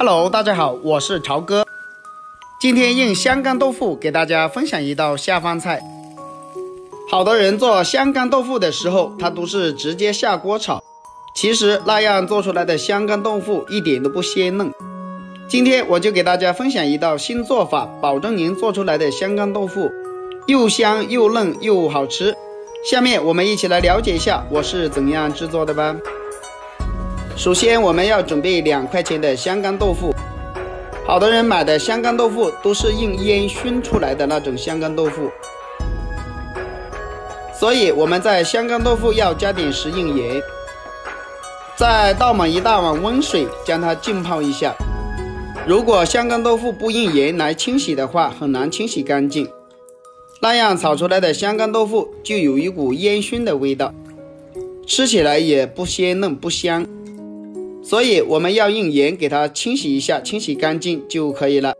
Hello， 大家好，我是朝哥。今天用香干豆腐给大家分享一道下饭菜。好多人做香干豆腐的时候，他都是直接下锅炒，其实那样做出来的香干豆腐一点都不鲜嫩。今天我就给大家分享一道新做法，保证您做出来的香干豆腐又香又嫩又好吃。下面我们一起来了解一下我是怎样制作的吧。首先我们要准备2块钱的香干豆腐。好多人买的香干豆腐都是用烟熏出来的那种香干豆腐，所以我们在香干豆腐要加点食用盐，再倒满1大碗温水将它浸泡一下。如果香干豆腐不用盐来清洗的话，很难清洗干净，那样炒出来的香干豆腐就有一股烟熏的味道，吃起来也不鲜嫩不香。所以我们要用盐给它清洗一下，清洗干净就可以了。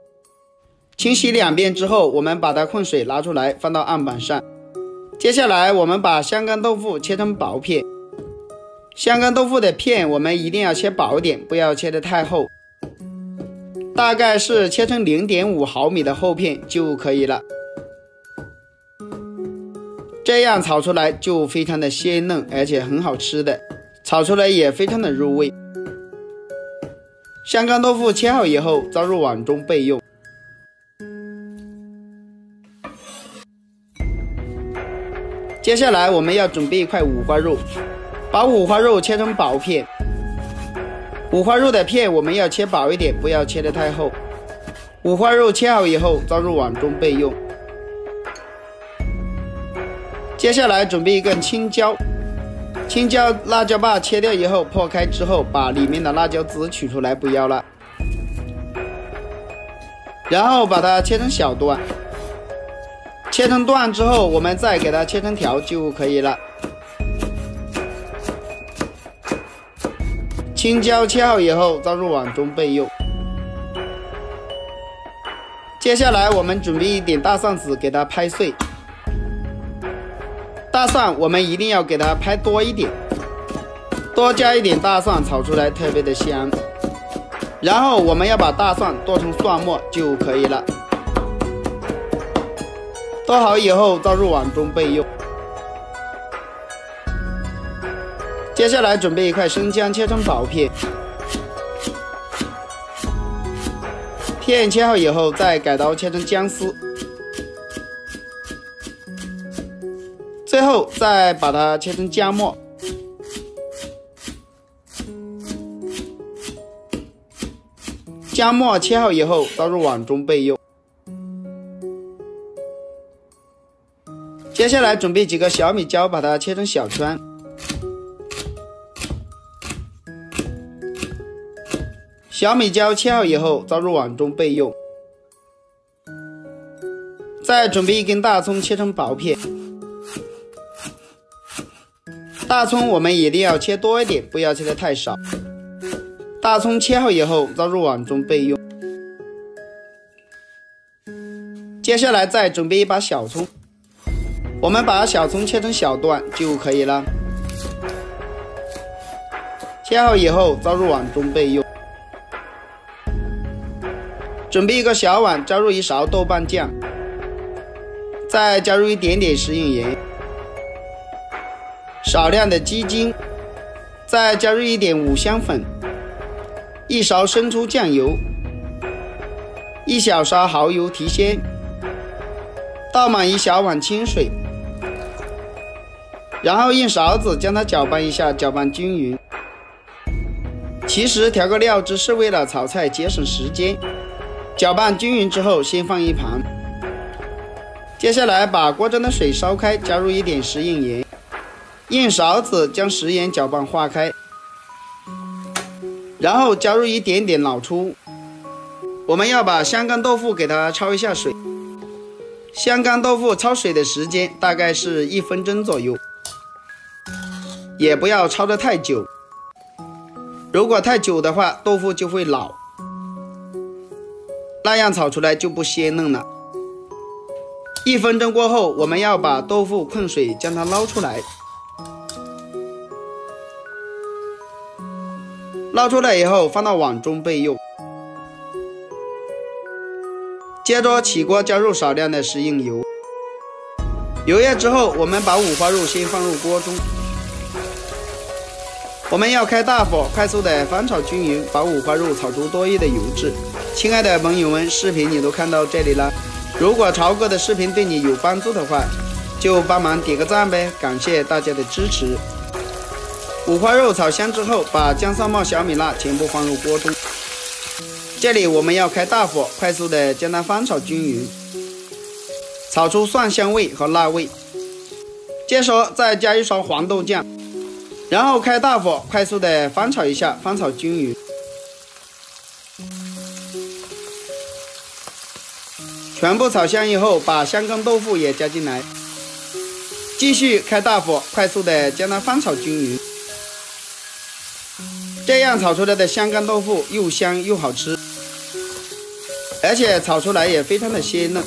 清洗2遍之后，我们把它控水拿出来放到案板上。接下来我们把香干豆腐切成薄片。香干豆腐的片我们一定要切薄一点，不要切得太厚，大概是切成 0.5 毫米的厚片就可以了。这样炒出来就非常的鲜嫩，而且很好吃的，炒出来也非常的入味。香干豆腐切好以后装入碗中备用。接下来我们要准备一块五花肉，把五花肉切成薄片。五花肉的片我们要切薄一点，不要切得太厚。五花肉切好以后装入碗中备用。接下来准备一根青椒，青椒辣椒把切掉以后破开之后，把里面的辣椒籽取出来不要了，然后把它切成小段。切成段之后我们再给它切成条就可以了。青椒切好以后装入碗中备用。接下来我们准备一点大蒜籽给它拍碎。大蒜我们一定要给它拍多一点，多加一点大蒜炒出来特别的香。然后我们要把大蒜剁成蒜末就可以了。剁好以后倒入碗中备用。接下来准备一块生姜切成薄片，片切好以后再改刀切成姜丝，最后再把它切成姜末。姜末切好以后倒入碗中备用。接下来准备几个小米椒，把它切成小圈。小米椒切好以后倒入碗中备用。再准备一根大葱切成薄片。大葱我们一定要切多一点，不要切得太少。大葱切好以后倒入碗中备用。接下来再准备一把小葱，我们把小葱切成小段就可以了。切好以后倒入碗中备用。准备一个小碗，加入1勺豆瓣酱，再加入一点点食用盐，少量的鸡精，再加入一点五香粉，1勺生抽酱油，1小勺蚝油提鲜，倒满1小碗清水，然后用勺子将它搅拌一下，搅拌均匀。其实调个料汁是为了炒菜节省时间。搅拌均匀之后先放一旁。接下来把锅中的水烧开，加入一点食用盐，用勺子将食盐搅拌化开，然后加入一点点老抽。我们要把香干豆腐给它焯一下水。香干豆腐焯水的时间大概是1分钟左右，也不要焯得太久，如果太久的话豆腐就会老，那样炒出来就不鲜嫩了。1分钟过后，我们要把豆腐控水将它捞出来。捞出来以后放到碗中备用。接着起锅加入少量的食用油，油热之后，我们把五花肉先放入锅中。我们要开大火，快速的翻炒均匀，把五花肉炒出多余的油脂。亲爱的朋友们，视频你都看到这里了，如果超哥的视频对你有帮助的话，就帮忙点个赞呗，感谢大家的支持。五花肉炒香之后，把姜蒜末小米辣全部放入锅中。这里我们要开大火，快速的将它翻炒均匀，炒出蒜香味和辣味。这时候再加一勺黄豆酱，然后开大火，快速的翻炒一下，翻炒均匀。全部炒香以后，把香干豆腐也加进来，继续开大火，快速的将它翻炒均匀。这样炒出来的香干豆腐又香又好吃，而且炒出来也非常的鲜嫩。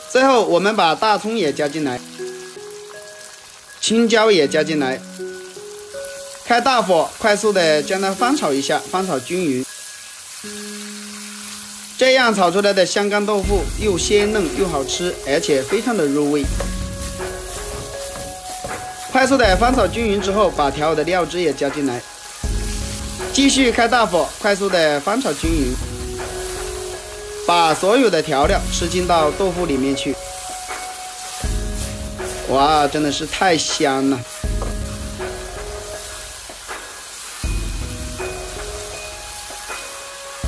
最后我们把大葱也加进来，青椒也加进来，开大火，快速的将它翻炒一下，翻炒均匀。这样炒出来的香干豆腐又鲜嫩又好吃，而且非常的入味。快速的翻炒均匀之后，把调好的料汁也加进来，继续开大火，快速的翻炒均匀，把所有的调料吃进到豆腐里面去。哇，真的是太香了！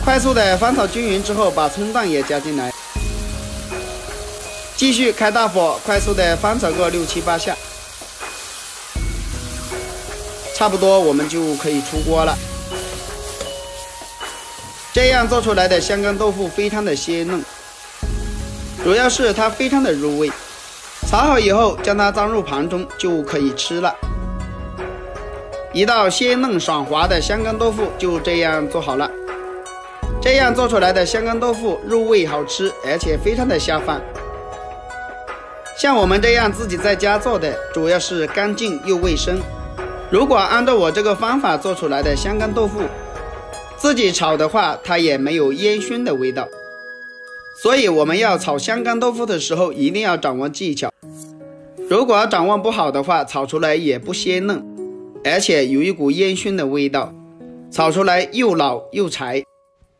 快速的翻炒均匀之后，把葱段也加进来，继续开大火，快速的翻炒个6、7、8下，差不多我们就可以出锅了。这样做出来的香干豆腐非常的鲜嫩，主要是它非常的入味。炒好以后，将它装入盘中就可以吃了。一道鲜嫩爽滑的香干豆腐就这样做好了。这样做出来的香干豆腐入味好吃，而且非常的下饭。像我们这样自己在家做的，主要是干净又卫生。如果按照我这个方法做出来的香干豆腐，自己炒的话，它也没有烟熏的味道。所以我们要炒香干豆腐的时候，一定要掌握技巧。如果掌握不好的话，炒出来也不鲜嫩，而且有一股烟熏的味道，炒出来又老又柴。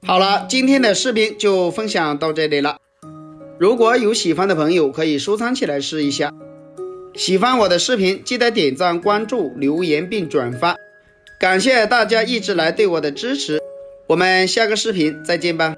好了，今天的视频就分享到这里了。如果有喜欢的朋友，可以收藏起来试一下。喜欢我的视频，记得点赞、关注、留言并转发。感谢大家一直来对我的支持，我们下个视频再见吧。